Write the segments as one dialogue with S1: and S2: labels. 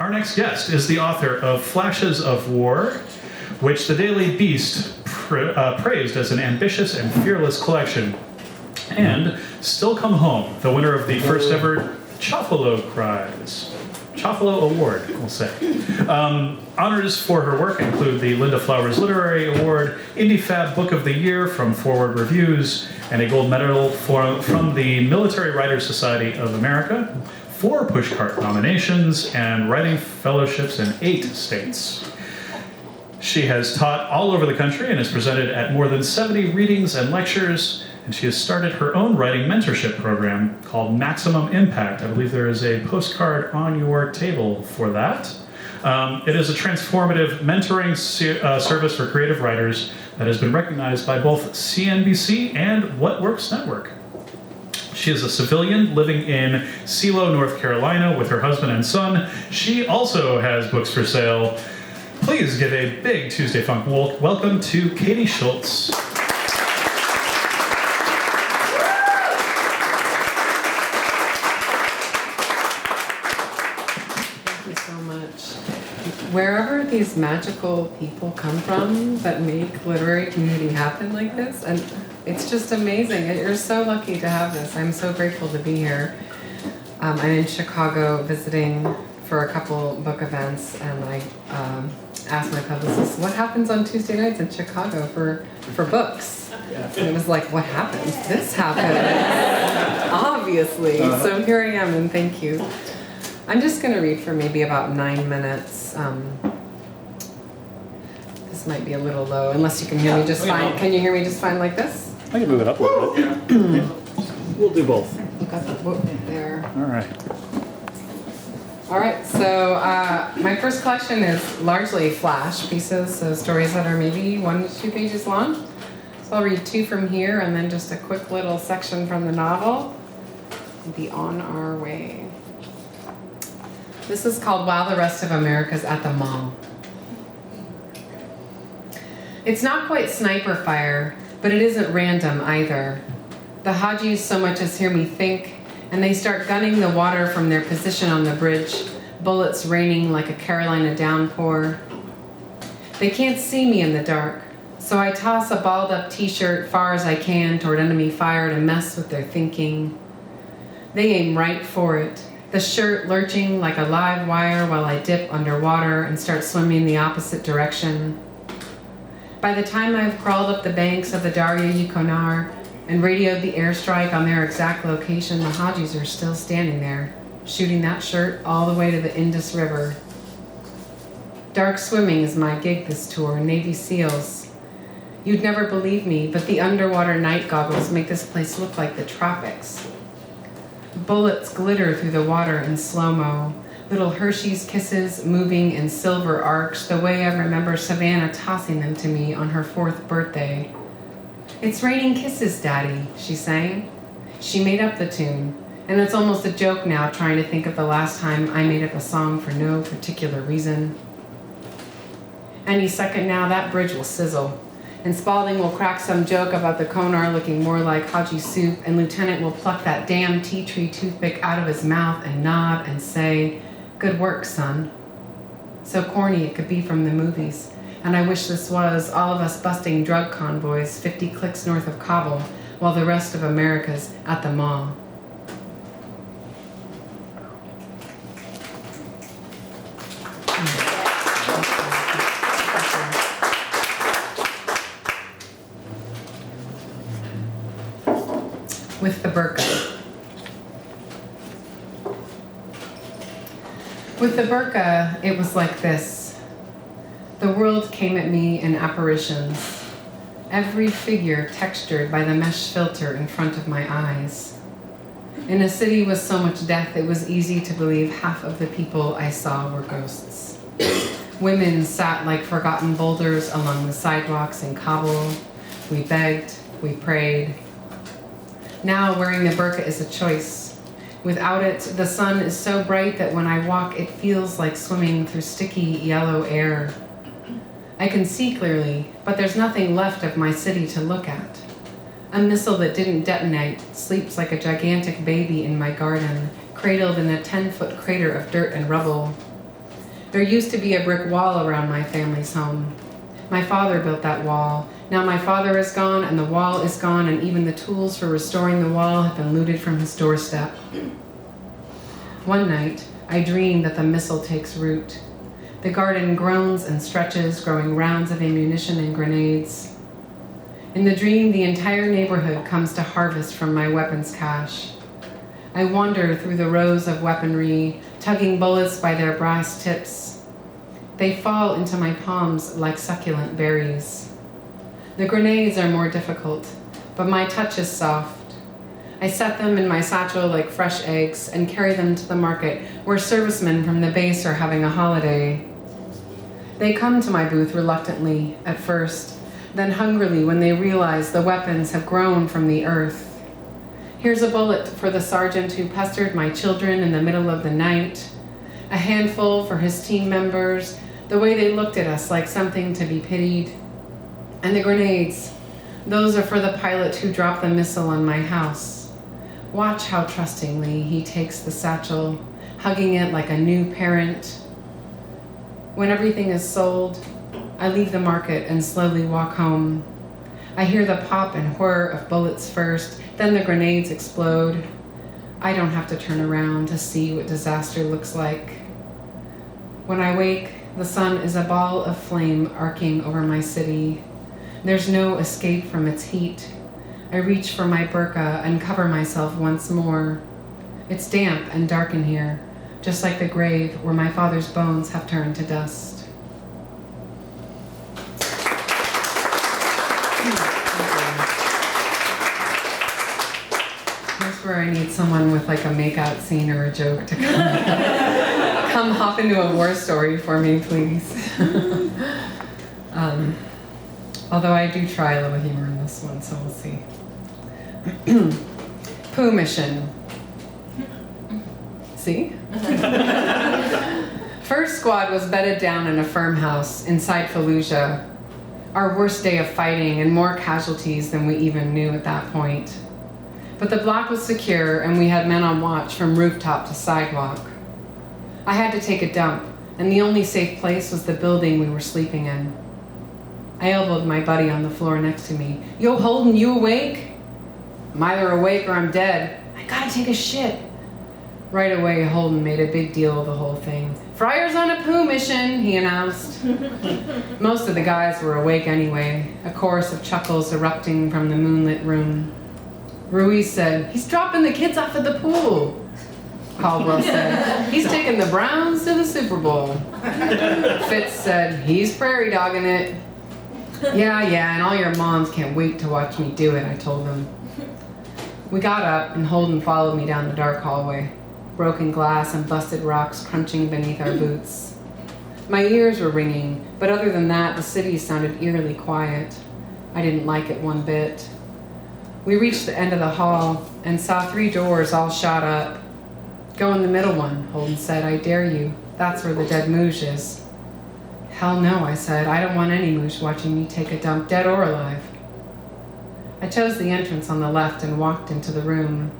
S1: Our next guest is the author of Flashes of War, which the Daily Beast praised as an ambitious and fearless collection, and Still Come Home, the winner of the first ever Choffalo Award, we'll say. Honors for her work include the Linda Flowers Literary Award, Indie Fab Book of the Year from Forward Reviews, and a gold medal from the Military Writers Society of America, 4 Pushcart nominations, and writing fellowships in 8 states. She has taught all over the country and has presented at more than 70 readings and lectures, and she has started her own writing mentorship program called Maximum Impact. I believe there is a postcard on your table for that. It is a transformative mentoring service for creative writers that has been recognized by both CNBC and What Works Network. She is a civilian living in Silo, North Carolina with her husband and son. She also has books for sale. Please give a big Tuesday Funk welcome to Katey Schultz.
S2: Thank you so much. Wherever these magical people come from that make literary community happen like this, and it's just amazing. You're so lucky to have this. I'm so grateful to be here. I'm in Chicago visiting for a couple book events, and I asked my publicist, what happens on Tuesday nights in Chicago for books? And it was like, what happens? This happens, obviously. So here I am, and thank you. I'm just going to read for maybe about 9 minutes. This might be a little low, unless you can hear me just fine. Can you hear me just fine like this?
S3: I can move it up a little bit. Yeah. We'll do both.
S2: You got the book there.
S3: All right.
S2: All right, so my first collection is largely flash pieces, so stories that are maybe 1 to 2 pages long. So I'll read 2 from here and then just a quick little section from the novel. We'll be on our way. This is called While the Rest of America's at the Mall. It's not quite sniper fire, but it isn't random either. The Hajis so much as hear me think, and they start gunning the water from their position on the bridge, bullets raining like a Carolina downpour. They can't see me in the dark, so I toss a balled-up t-shirt far as I can toward enemy fire to mess with their thinking. They aim right for it, the shirt lurching like a live wire while I dip underwater and start swimming the opposite direction. By the time I've crawled up the banks of the Darya Yukonar and radioed the airstrike on their exact location, the Hajis are still standing there, shooting that shirt all the way to the Indus River. Dark swimming is my gig this tour, Navy SEALs. You'd never believe me, but the underwater night goggles make this place look like the tropics. Bullets glitter through the water in slow-mo, little Hershey's kisses moving in silver arcs the way I remember Savannah tossing them to me on her 4th birthday. It's raining kisses, Daddy, she sang. She made up the tune, and it's almost a joke now trying to think of the last time I made up a song for no particular reason. Any second now, that bridge will sizzle, and Spaulding will crack some joke about the Konar looking more like Haji soup, and Lieutenant will pluck that damn tea tree toothpick out of his mouth and nod and say, "Good work, son." So corny it could be from the movies. And I wish this was all of us busting drug convoys 50 clicks north of Kabul while the rest of America's at the mall. With the burqa. With the burqa, it was like this. The world came at me in apparitions, every figure textured by the mesh filter in front of my eyes. In a city with so much death, it was easy to believe half of the people I saw were ghosts. Women sat like forgotten boulders along the sidewalks in Kabul. We begged, we prayed. Now wearing the burqa is a choice. Without it, the sun is so bright that when I walk, it feels like swimming through sticky yellow air. I can see clearly, but there's nothing left of my city to look at. A missile that didn't detonate sleeps like a gigantic baby in my garden, cradled in a 10-foot crater of dirt and rubble. There used to be a brick wall around my family's home. My father built that wall. Now my father is gone, and the wall is gone, and even the tools for restoring the wall have been looted from his doorstep. One night, I dreamed that the missile takes root. The garden groans and stretches, growing rounds of ammunition and grenades. In the dream, the entire neighborhood comes to harvest from my weapons cache. I wander through the rows of weaponry, tugging bullets by their brass tips. They fall into my palms like succulent berries. The grenades are more difficult, but my touch is soft. I set them in my satchel like fresh eggs and carry them to the market where servicemen from the base are having a holiday. They come to my booth reluctantly at first, then hungrily when they realize the weapons have grown from the earth. Here's a bullet for the sergeant who pestered my children in the middle of the night, a handful for his team members, the way they looked at us like something to be pitied. And the grenades, those are for the pilot who dropped the missile on my house. Watch how trustingly he takes the satchel, hugging it like a new parent. When everything is sold, I leave the market and slowly walk home. I hear the pop and whir of bullets first, then the grenades explode. I don't have to turn around to see what disaster looks like. When I wake, the sun is a ball of flame arcing over my city. There's no escape from its heat. I reach for my burqa and cover myself once more. It's damp and dark in here, just like the grave where my father's bones have turned to dust. Here's where I need someone with like a makeout scene or a joke to come hop into a war story for me, please. Although I do try a little humor in this one, so we'll see. Poo mission. See? First squad was bedded down in a firm house inside Fallujah. Our worst day of fighting and more casualties than we even knew at that point. But the block was secure and we had men on watch from rooftop to sidewalk. I had to take a dump, and the only safe place was the building we were sleeping in. I elbowed my buddy on the floor next to me. Yo, Holden, you awake? I'm either awake or I'm dead. I gotta take a shit. Right away, Holden made a big deal of the whole thing. Friar's on a poo mission, he announced. Most of the guys were awake anyway, a chorus of chuckles erupting from the moonlit room. Ruiz said, he's dropping the kids off at the pool. Caldwell said, he's taking the Browns to the Super Bowl. Fitz said, he's prairie dogging it. Yeah, and all your moms can't wait to watch me do it, I told them. We got up and Holden followed me down the dark hallway, broken glass and busted rocks crunching beneath our boots. My ears were ringing, but other than that, the city sounded eerily quiet. I didn't like it one bit. We reached the end of the hall and saw 3 doors all shot up. Go in the middle one, Holden said, I dare you. That's where the dead moosh is. Hell no, I said. I don't want any moosh watching me take a dump, dead or alive. I chose the entrance on the left and walked into the room.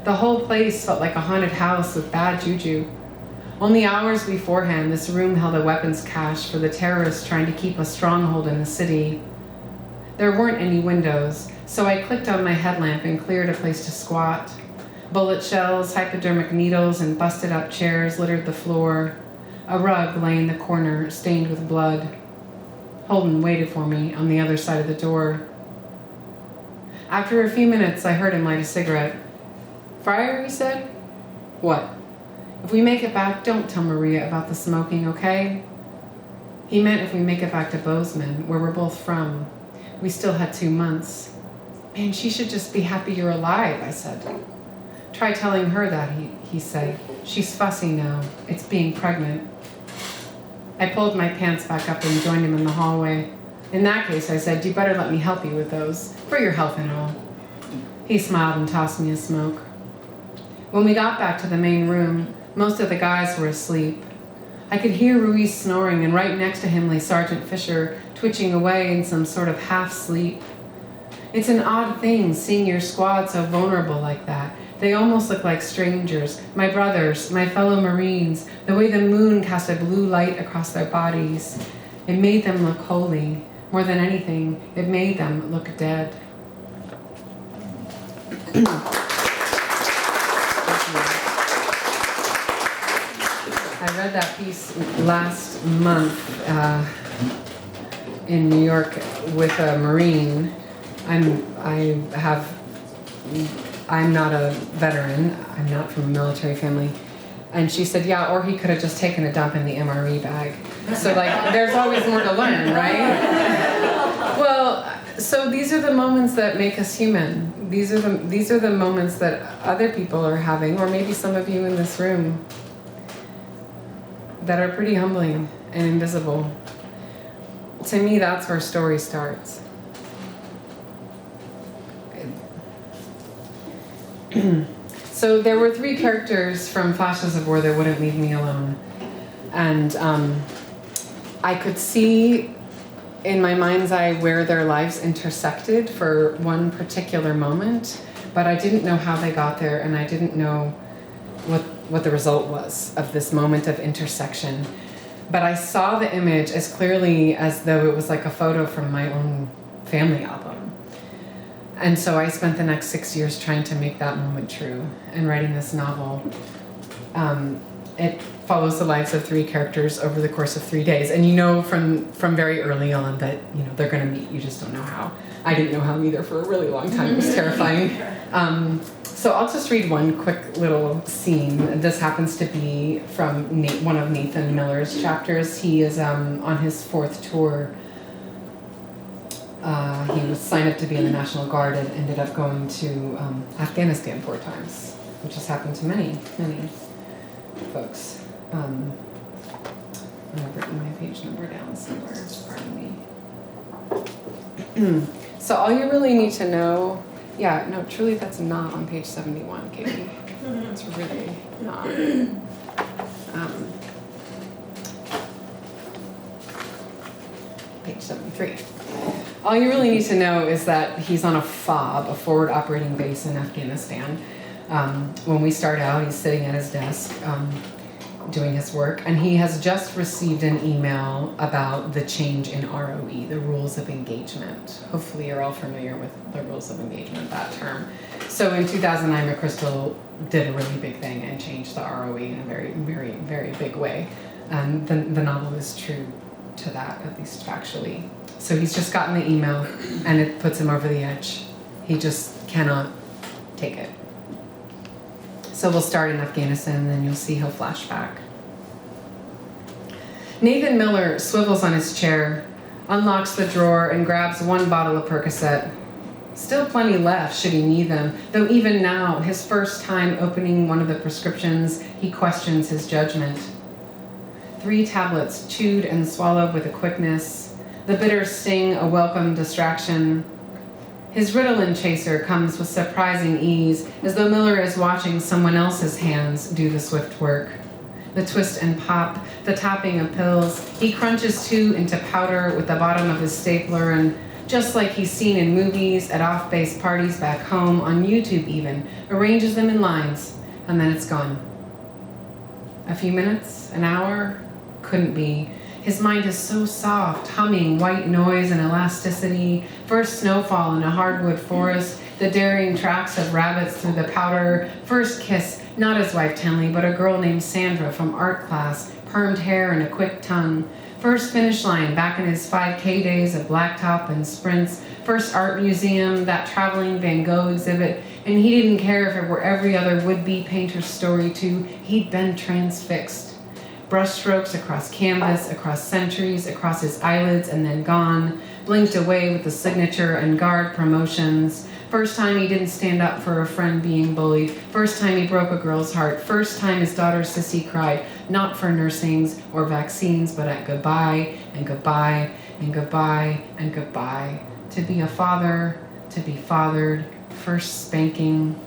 S2: The whole place felt like a haunted house with bad juju. Only hours beforehand, this room held a weapons cache for the terrorists trying to keep a stronghold in the city. There weren't any windows, so I clicked on my headlamp and cleared a place to squat. Bullet shells, hypodermic needles, and busted up chairs littered the floor. A rug lay in the corner, stained with blood. Holden waited for me on the other side of the door. After a few minutes, I heard him light a cigarette. Friar, he said. What? If we make it back, don't tell Maria about the smoking, okay? He meant if we make it back to Bozeman, where we're both from. We still had 2 months. Man, she should just be happy you're alive, I said. Try telling her that, he said. She's fussy now. It's being pregnant. I pulled my pants back up and joined him in the hallway. In that case, I said, you better let me help you with those, for your health and all. He smiled and tossed me a smoke. When we got back to the main room, most of the guys were asleep. I could hear Ruiz snoring, and right next to him lay Sergeant Fisher, twitching away in some sort of half-sleep. It's an odd thing seeing your squad so vulnerable like that. They almost look like strangers, my brothers, my fellow Marines, the way the moon cast a blue light across their bodies. It made them look holy. More than anything, it made them look dead. I read that piece last month in New York with a Marine. I'm not a veteran. I'm not from a military family. And she said, yeah, or he could have just taken a dump in the MRE bag. So like, there's always more to learn, right? Well, so these are the moments that make us human. These are the moments that other people are having, or maybe some of you in this room, that are pretty humbling and invisible. To me, that's where story starts. So there were 3 characters from Flashes of War that wouldn't leave me alone. And I could see in my mind's eye where their lives intersected for one particular moment, but I didn't know how they got there, and I didn't know what the result was of this moment of intersection. But I saw the image as clearly as though it was like a photo from my own family album. And so I spent the next 6 years trying to make that moment true and writing this novel. It follows the lives of 3 characters over the course of 3 days. And you know from very early on that they're going to meet. You just don't know how. I didn't know how either for a really long time. It was terrifying. So I'll just read one quick little scene. This happens to be from one of Nathan Miller's chapters. He is on his 4th tour. He was signed up to be in the National Guard and ended up going to Afghanistan 4 times, which has happened to many, many folks. I've written my page number down somewhere, pardon me. So all you really need to know, truly that's not on page 71, Katey. It's really not. Page 73. All you really need to know is that he's on a FOB, a forward operating base in Afghanistan. When we start out, he's sitting at his desk doing his work, and he has just received an email about the change in ROE, the rules of engagement. Hopefully you're all familiar with the rules of engagement, that term. So in 2009, McChrystal did a really big thing and changed the ROE in a very, very, very big way. And the novel is true to that, at least factually. So he's just gotten the email, and it puts him over the edge. He just cannot take it. So we'll start in Afghanistan, and then you'll see he'll flash back. Nathan Miller swivels on his chair, unlocks the drawer, and grabs 1 bottle of Percocet. Still plenty left should he need them, though even now, his first time opening one of the prescriptions, he questions his judgment. 3 tablets chewed and swallowed with a quickness, the bitter sting a welcome distraction. His Ritalin chaser comes with surprising ease, as though Miller is watching someone else's hands do the swift work. The twist and pop, the topping of pills, he crunches 2 into powder with the bottom of his stapler, and just like he's seen in movies, at off-base parties back home, on YouTube even, arranges them in lines, and then it's gone. A few minutes, an hour, couldn't be. His mind is so soft, humming white noise and elasticity. First snowfall in a hardwood forest, the daring tracks of rabbits through the powder. First kiss, not his wife Tenley, but a girl named Sandra from art class, permed hair and a quick tongue. First finish line back in his 5K days of blacktop and sprints. First art museum, that traveling Van Gogh exhibit, and he didn't care if it were every other would-be painter's story too. He'd been transfixed. Brushstrokes across canvas, across centuries, across his eyelids, and then gone, blinked away with the signature and guard promotions. First time he didn't stand up for a friend being bullied. First time he broke a girl's heart. First time his daughter Sissy cried, not for nursings or vaccines, but at goodbye and goodbye and goodbye and goodbye. To be a father, to be fathered, first spanking.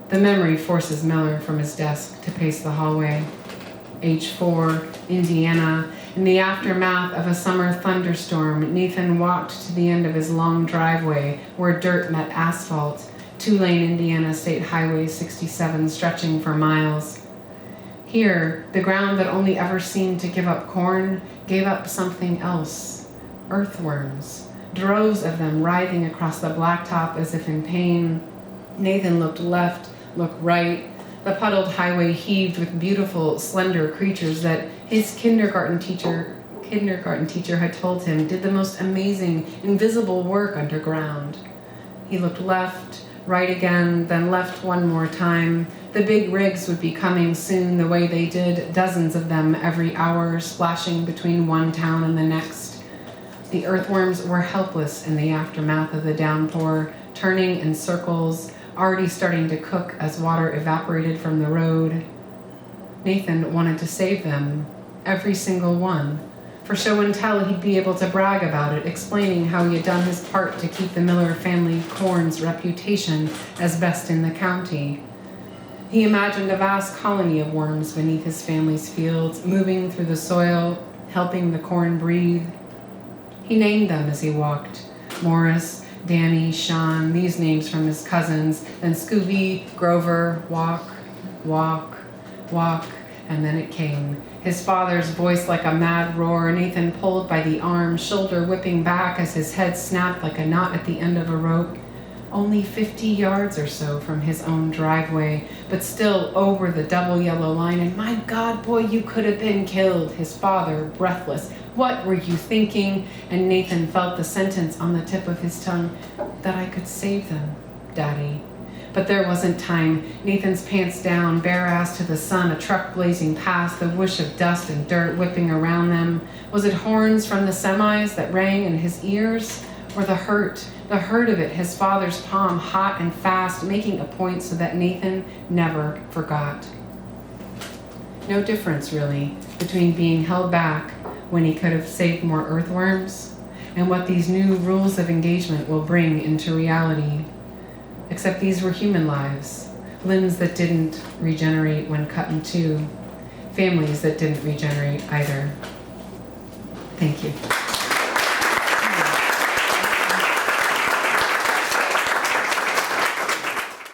S2: The memory forces Miller from his desk to pace the hallway. Age 4, Indiana. In the aftermath of a summer thunderstorm, Nathan walked to the end of his long driveway where dirt met asphalt. 2-lane Indiana State Highway 67 stretching for miles. Here, the ground that only ever seemed to give up corn gave up something else. Earthworms. Droves of them writhing across the blacktop as if in pain. Nathan looked left, looked right. The puddled highway heaved with beautiful, slender creatures that his kindergarten teacher had told him did the most amazing, invisible work underground. He looked left, right again, then left one more time. The big rigs would be coming soon the way they did, dozens of them every hour, splashing between one town and the next. The earthworms were helpless in the aftermath of the downpour, turning in circles, already starting to cook as water evaporated from the road. Nathan wanted to save them, every single one. For show and tell, he'd be able to brag about it, explaining how he had done his part to keep the Miller family corn's reputation as best in the county. He imagined a vast colony of worms beneath his family's fields, moving through the soil, helping the corn breathe. He named them as he walked. Morris, Danny, Sean, these names from his cousins, then Scooby, Grover, Walk, Walk, Walk, and then it came. His father's voice like a mad roar, Nathan pulled by the arm, shoulder whipping back as his head snapped like a knot at the end of a rope. Only 50 yards or so from his own driveway, but still over the double yellow line, and my God, boy, you could have been killed. His father, breathless. What were you thinking? And Nathan felt the sentence on the tip of his tongue, that I could save them, Daddy. But there wasn't time. Nathan's pants down, bare ass to the sun, a truck blazing past, the whoosh of dust and dirt whipping around them. Was it horns from the semis that rang in his ears? Or the hurt of it, his father's palm hot and fast, making a point so that Nathan never forgot. No difference, really, between being held back when he could have saved more earthworms and what these new rules of engagement will bring into reality. Except these were human lives, limbs that didn't regenerate when cut in two, families that didn't regenerate either. Thank you.